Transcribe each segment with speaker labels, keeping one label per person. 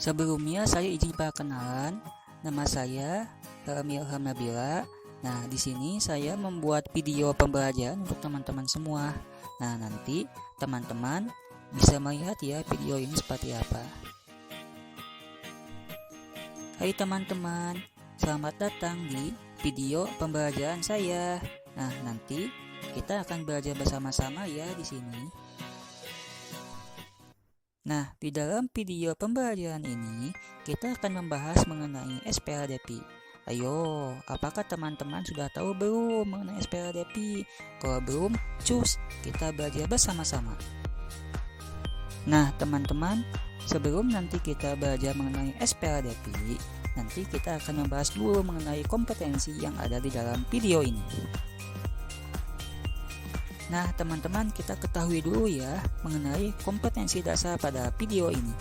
Speaker 1: Sebelumnya saya izin perkenalan, nama saya Helmi Ilham Nabila. Nah, di sini saya membuat video pembelajaran untuk teman-teman semua. Nah, nanti teman-teman bisa melihat ya video ini seperti apa. Hai teman-teman, selamat datang di video pembelajaran saya. Nah, nanti kita akan belajar bersama-sama ya di sini. Nah, di dalam video pembelajaran ini, kita akan membahas mengenai SPLDP. Ayo, apakah teman-teman sudah tahu belum mengenai SPLDP? Kalau belum, cus, kita belajar bersama-sama. Nah, teman-teman, sebelum nanti kita belajar mengenai SPLDP, nanti kita akan membahas dulu mengenai kompetensi yang ada di dalam video ini. Nah, teman-teman, kita ketahui dulu ya mengenai kompetensi dasar pada video ini.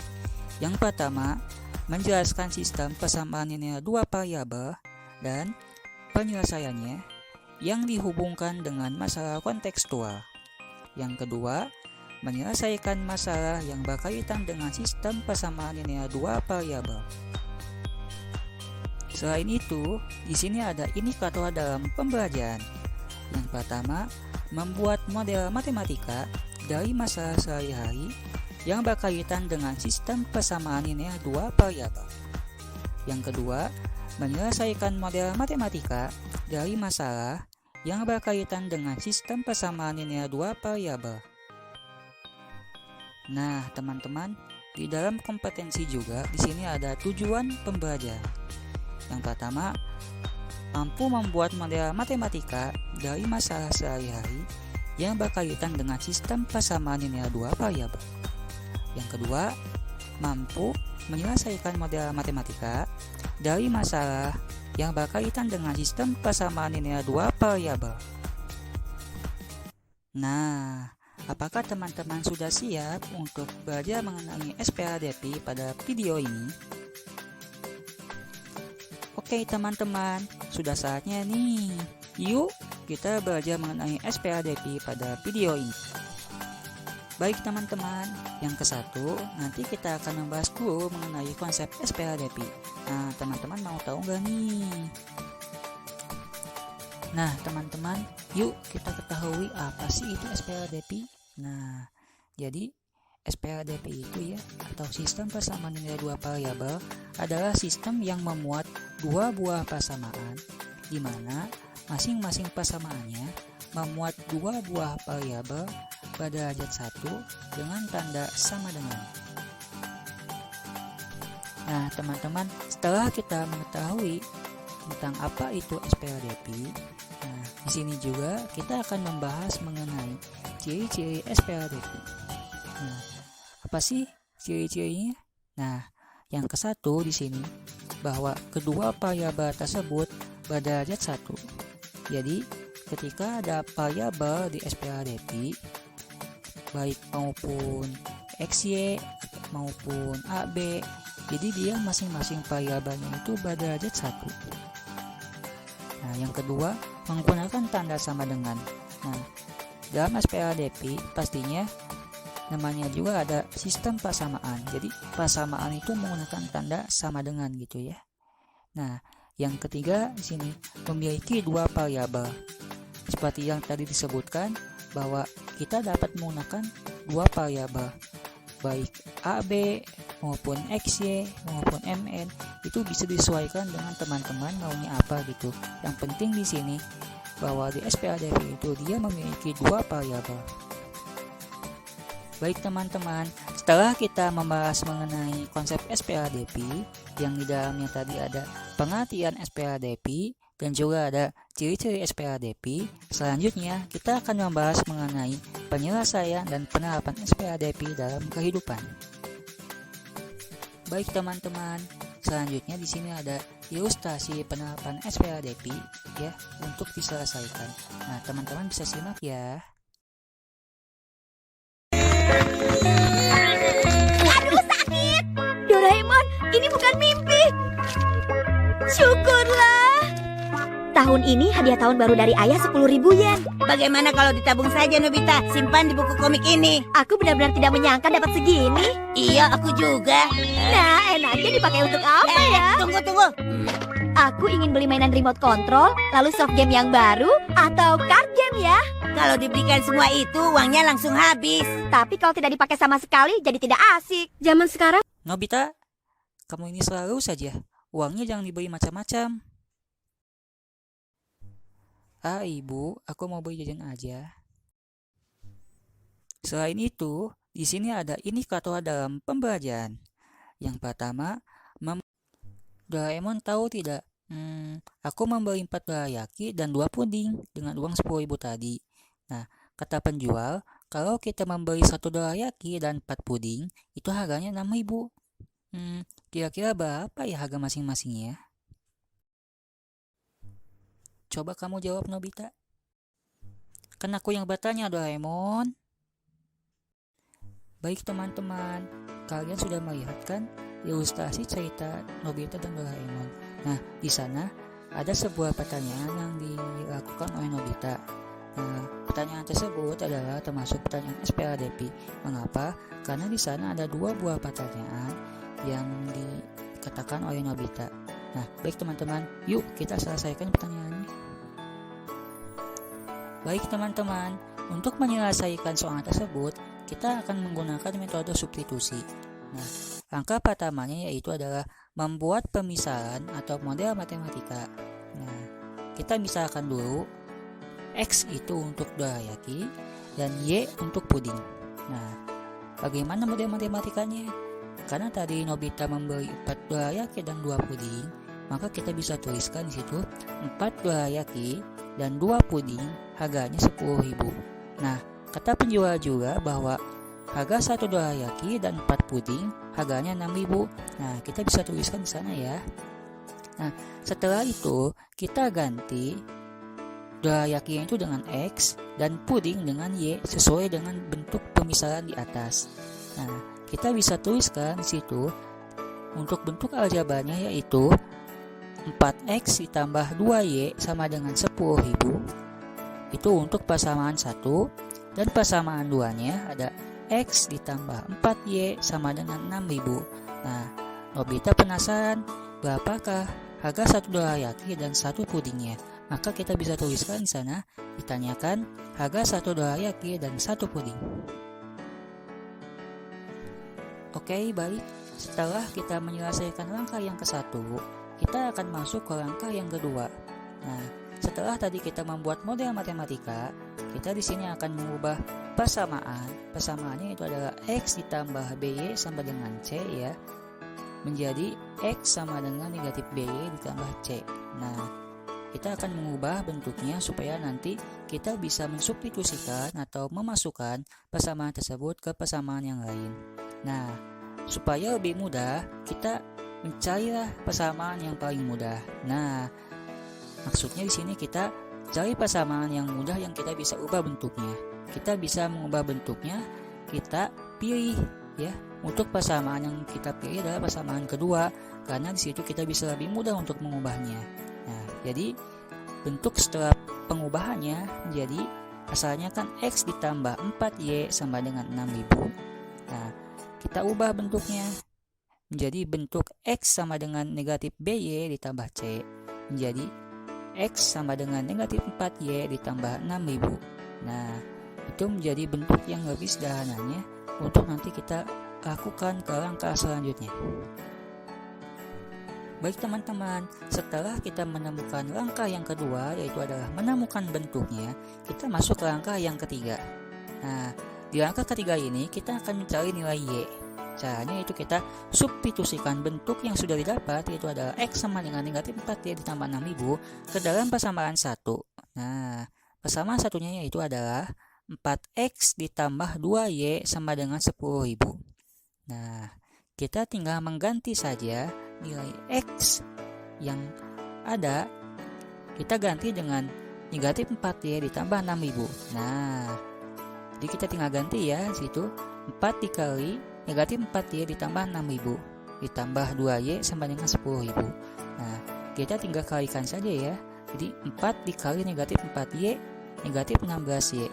Speaker 1: Yang pertama, menjelaskan sistem persamaan linear dua variabel dan penyelesaiannya yang dihubungkan dengan masalah kontekstual. Yang kedua, menyelesaikan masalah yang berkaitan dengan sistem persamaan linear dua variabel. Selain itu, di sini ada indikator dalam pembelajaran. Yang pertama, membuat model matematika dari masalah sehari-hari yang berkaitan dengan sistem persamaan linear dua variabel. Yang kedua, menyelesaikan model matematika dari masalah yang berkaitan dengan sistem persamaan linear dua variabel. Nah, teman-teman, di dalam kompetensi juga di sini ada tujuan pembelajaran. Yang pertama, mampu membuat model matematika dari masalah sehari-hari yang berkaitan dengan sistem persamaan linear dua variabel. Yang kedua, mampu menyelesaikan model matematika dari masalah yang berkaitan dengan sistem persamaan linear dua variabel. Nah, apakah teman-teman sudah siap untuk belajar mengenai SPLDP pada video ini? Oke teman-teman, sudah saatnya nih. Yuk kita belajar mengenai SPLDP pada video ini. Baik teman-teman, yang ke-1 nanti kita akan membahas dulu mengenai konsep SPLDP. Nah, teman-teman mau tahu nggak nih? Nah, teman-teman, yuk kita ketahui apa sih itu SPLDP. Nah, jadi SPLDP itu ya, atau sistem persamaan linear dua variabel, adalah sistem yang memuat dua buah persamaan, di mana masing-masing persamaannya memuat dua buah variabel berderajat 1 dengan tanda sama dengan. Nah, teman-teman, setelah kita mengetahui tentang apa itu SPLDP, nah, di sini juga kita akan membahas mengenai ciri-ciri SPLDP. Nah, apa sih ciri-cirinya? Nah, yang ke-1 di sini bahwa kedua variabel tersebut berderajat 1. Jadi, ketika ada variabel di SPLDP, baik maupun XY maupun AB, jadi dia masing-masing variabelnya itu berderajat 1. Nah, yang kedua menggunakan tanda sama dengan. Nah, dalam SPLDP pastinya namanya juga ada sistem persamaan. Jadi persamaan itu menggunakan tanda sama dengan gitu ya. Nah, yang ketiga di sini memiliki dua variabel. Seperti yang tadi disebutkan bahwa kita dapat menggunakan dua variabel, baik AB maupun XY maupun MN, itu bisa disesuaikan dengan teman-teman maunya apa gitu. Yang penting di sini bahwa di SPLDP itu dia memiliki dua variabel. Baik teman-teman, setelah kita membahas mengenai konsep SPLDP, yang di dalamnya tadi ada pengertian SPLDP dan juga ada ciri-ciri SPLDP, selanjutnya kita akan membahas mengenai penyelesaian dan penerapan SPLDP dalam kehidupan. Baik teman-teman, selanjutnya di sini ada ilustrasi penerapan SPLDP ya untuk diselesaikan. Nah, teman-teman bisa simak ya.
Speaker 2: Aduh sakit! Doraemon, ini bukan mimpi. Syukurlah. Tahun ini hadiah tahun baru dari ayah 10.000 yen.
Speaker 3: Bagaimana kalau ditabung saja, Nobita? Simpan di buku komik ini.
Speaker 2: Aku benar-benar tidak menyangka dapat segini.
Speaker 3: Iya, aku juga.
Speaker 2: Nah, enaknya dipakai untuk apa ya?
Speaker 3: Tunggu.
Speaker 2: Aku ingin beli mainan remote control, lalu soft game yang baru, atau card game ya.
Speaker 3: Kalau diberikan semua itu, uangnya langsung habis.
Speaker 2: Tapi kalau tidak dipakai sama sekali, jadi tidak asik. Zaman sekarang,
Speaker 1: Nobita, kamu ini selalu saja. Uangnya jangan dibeli macam-macam. Ah, ibu, aku mau beli jajan aja. Selain itu, di sini ada indikator dalam pembelajaran. Yang pertama, Doraemon tahu tidak? Aku membeli 4 dorayaki dan 2 puding dengan uang 10.000 tadi. Nah, kata penjual, kalau kita membeli 1 dorayaki dan 4 puding, itu harganya 6.000. Kira-kira berapa ya harga masing-masingnya? Coba kamu jawab, Nobita. Kan aku yang bertanya, Doraemon. Baik teman-teman, kalian sudah melihat kan ilustrasi cerita Nobita dan Doraemon. Nah, di sana ada sebuah pertanyaan yang dilakukan oleh Nobita. Nah, pertanyaan tersebut adalah termasuk pertanyaan SPLDP. Mengapa? Karena di sana ada 2 buah pertanyaan yang dikatakan oleh Nobita. Nah, baik teman-teman, yuk kita selesaikan pertanyaannya. Baik teman-teman, untuk menyelesaikan soal tersebut, kita akan menggunakan metode substitusi. Nah, langkah pertamanya yaitu adalah membuat pemisahan atau model matematika. Nah, kita misalkan dulu X itu untuk dorayaki dan Y untuk puding. Nah, bagaimana model matematikanya? Karena tadi Nobita membeli 4 dorayaki dan 2 puding, maka kita bisa tuliskan di situ 4 dorayaki dan 2 puding harganya 10.000. Nah, kata penjual juga bahwa harga 1 dorayaki dan 4 puding harganya 6.000. Nah, kita bisa tuliskan di sana ya. Nah, setelah itu kita ganti dorayaki itu dengan X dan puding dengan Y sesuai dengan bentuk pemisahan di atas. Nah, kita bisa tuliskan di situ untuk bentuk aljabarnya yaitu 4X ditambah 2Y sama dengan 10.000. Itu untuk persamaan 1, dan persamaan 2-nya ada X ditambah 4Y sama dengan 6.000. Nah, Nobita penasaran berapakah harga 1 dorayaki dan 1 pudingnya? Maka kita bisa tuliskan di sana, ditanyakan harga 1 dorayaki dan 1 puding. Oke, baik. Setelah kita menyelesaikan langkah yang ke-1, kita akan masuk ke langkah yang kedua. Nah, setelah tadi kita membuat model matematika, kita di sini akan mengubah persamaan. Persamaannya itu adalah X ditambah BY sama dengan C ya, menjadi X sama dengan negatif BY ditambah C. Nah, kita akan mengubah bentuknya supaya nanti kita bisa mensubstitusikan atau memasukkan persamaan tersebut ke persamaan yang lain. Nah, supaya lebih mudah, kita mencarilah persamaan yang paling mudah. Nah, maksudnya di sini kita cari persamaan yang mudah yang kita bisa ubah bentuknya. Kita bisa mengubah bentuknya, kita pilih ya. Untuk persamaan yang kita pilih adalah persamaan kedua, karena di situ kita bisa lebih mudah untuk mengubahnya. Nah, jadi bentuk setelah pengubahannya jadi asalnya kan X ditambah 4Y sama dengan 6.000. Nah, kita ubah bentuknya menjadi bentuk X sama dengan negatif BY ditambah C, menjadi X sama dengan negatif 4Y ditambah 6.000. Nah, itu menjadi bentuk yang lebih sederhananya untuk nanti kita lakukan ke langkah selanjutnya. Baik teman-teman, setelah kita menemukan langkah yang kedua, yaitu adalah menemukan bentuknya, kita masuk ke langkah yang ketiga. Nah, di langkah ketiga ini kita akan mencari nilai Y. Caranya itu kita substitusikan bentuk yang sudah didapat, yaitu adalah X sama dengan negatif 4Y ditambah 6.000 ke dalam persamaan 1. Nah, persamaan satunya yaitu adalah 4X ditambah 2Y sama dengan 10.000. Nah, kita tinggal mengganti saja nilai X yang ada, kita ganti dengan negatif 4Y ditambah 6.000. Nah, jadi kita tinggal ganti ya, situ 4 dikali negatif 4Y ditambah 6.000 ditambah 2Y sama dengan 10.000. Nah, kita tinggal kalikan saja ya. Jadi 4 dikali negatif 4Y negatif 16Y.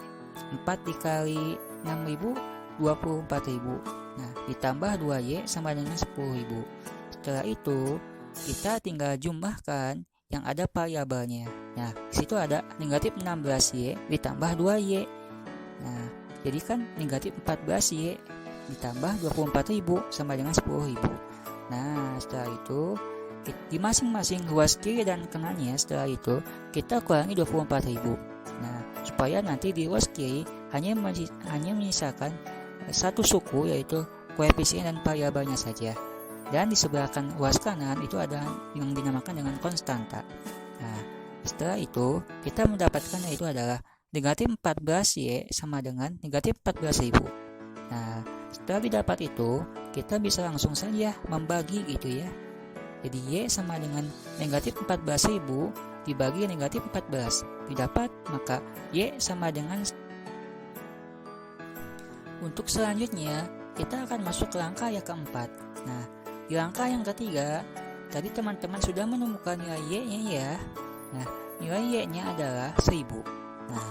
Speaker 1: 4 dikali 6.000 24.000. Nah, ditambah 2Y sama dengan 10.000. Setelah itu kita tinggal jumlahkan yang ada variabelnya. Nah, di situ ada negatif 16Y ditambah 2Y. Nah, jadi kan negatif 14Y ditambah 24.000 sama dengan 10.000. Nah, setelah itu di masing-masing ruas kiri dan kanannya, setelah itu kita kurangi 24.000. Nah, supaya nanti di ruas kiri hanya menyisakan satu suku, yaitu koefisien dan variabelnya saja. Dan di sebelah ruas kanan itu ada yang dinamakan dengan konstanta. Nah, setelah itu kita mendapatkan yaitu adalah negatif 14Y sama dengan negatif 14.000. Nah, setelah didapat itu kita bisa langsung saja membagi gitu ya. Jadi Y sama dengan negatif 14.000 dibagi negatif 14 didapat, maka Y sama dengan. Untuk selanjutnya kita akan masuk ke langkah yang keempat. Nah, di langkah yang ketiga tadi teman-teman sudah menemukan nilai Y-nya ya. Nah, nilai Y-nya adalah 1000. Nah,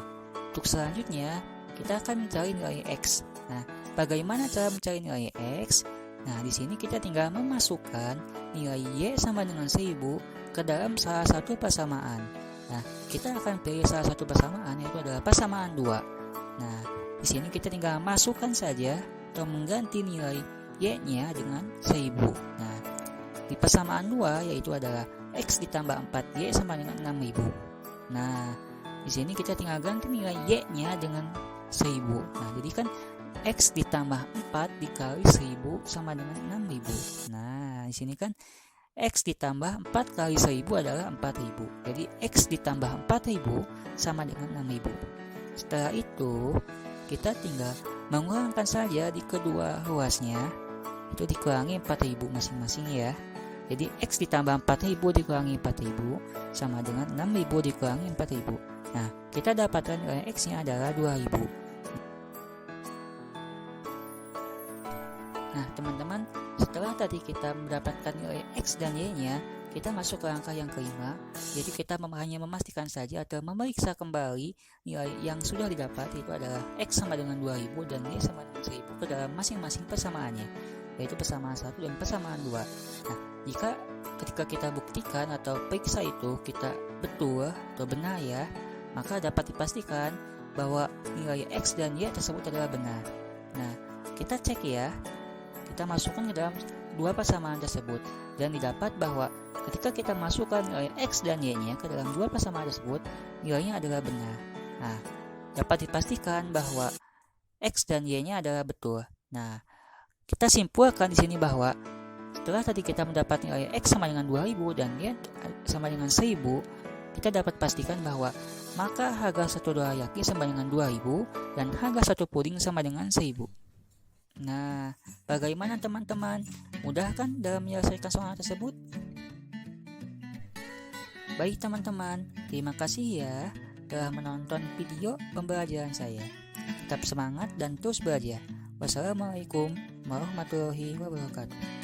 Speaker 1: untuk selanjutnya kita akan mencari nilai X. Nah, bagaimana cara mencari nilai X? Nah, di sini kita tinggal memasukkan nilai Y sama dengan 1000 ke dalam salah satu persamaan. Nah, kita akan pilih salah satu persamaan, yaitu adalah persamaan 2. Nah, di sini kita tinggal masukkan saja atau mengganti nilai Y-nya dengan 1000. Nah, di persamaan 2 yaitu adalah X ditambah 4Y sama dengan 6000. Nah, di sini kita tinggal ganti nilai Y-nya dengan 1000. Nah, jadi kan X ditambah 4 dikali 1000 sama dengan 6000. Nah, di sini kan X ditambah 4 kali 1000 adalah 4000. Jadi X ditambah 4000 sama dengan 6000. Setelah itu kita tinggal mengurangkan saja di kedua ruasnya, itu dikurangi 4000 masing-masing ya. Jadi X ditambah 4000 dikurangi 4000 sama dengan 6000 dikurangi 4000. Nah, kita dapatkan nilai X nya adalah 2000. Nah, teman-teman, setelah tadi kita mendapatkan nilai X dan Y-nya, kita masuk ke langkah yang kelima, yaitu kita hanya memastikan saja atau memeriksa kembali nilai yang sudah didapat, itu adalah X sama dengan 2000 dan Y sama dengan 1000 ke dalam masing-masing persamaannya, yaitu persamaan 1 dan persamaan 2. Nah, jika ketika kita buktikan atau periksa itu kita betul atau benar ya, maka dapat dipastikan bahwa nilai X dan Y tersebut adalah benar. Nah, kita cek ya, kita masukkan ke dalam dua persamaan tersebut dan didapat bahwa ketika kita masukkan nilai X dan Y-nya ke dalam dua persamaan tersebut, nilainya adalah benar. Nah, dapat dipastikan bahwa X dan Y-nya adalah betul. Nah, kita simpulkan di sini bahwa setelah tadi kita mendapat nilai X sama dengan 2000 dan Y sama dengan 1000, kita dapat pastikan bahwa maka harga satu dorayaki sama dengan 2000 dan harga satu puding sama dengan 1000. Nah, bagaimana teman-teman? Mudah kan dalam menyelesaikan soal tersebut? Baik teman-teman, terima kasih ya telah menonton video pembelajaran saya. Tetap semangat dan terus belajar. Wassalamualaikum warahmatullahi wabarakatuh.